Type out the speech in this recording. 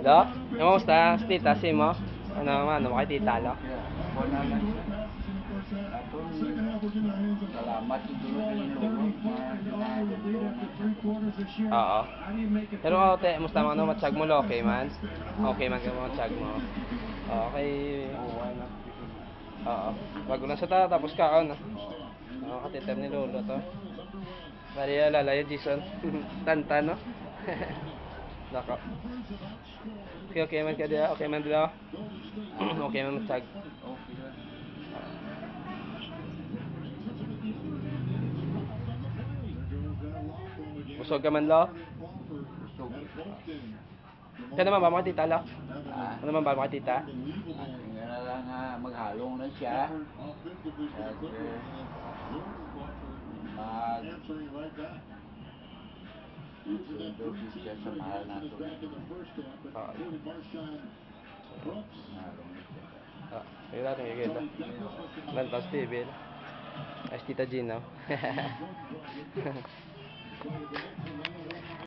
Lo? Kamusta? Tita, si mo? Ano naman? Ano kay tita, lo? Salamat siguro sa inulog. Oo. Pero te, musta man ano matsyag mo lo? Okay man? Okay man ka mo matsyag mo. Okay. Oo. Bago lang sa ta, tapos kaon. Oo, katitem ni Lolo to. Maria lalayo, Jason. Tanta, no? Nako. Okay, okay man ka dia. Okay man dia. Okay man matsyag. Busog ka man lo? Busog. Kaya naman ba mga tita lo? Ah, Ano naman ba mga tita? nga na lang maghalong na siya. At mag siya sa mahal nato. Halong na siya. Ayun natin kikita. Lantas TV. Ay, Tita Gina.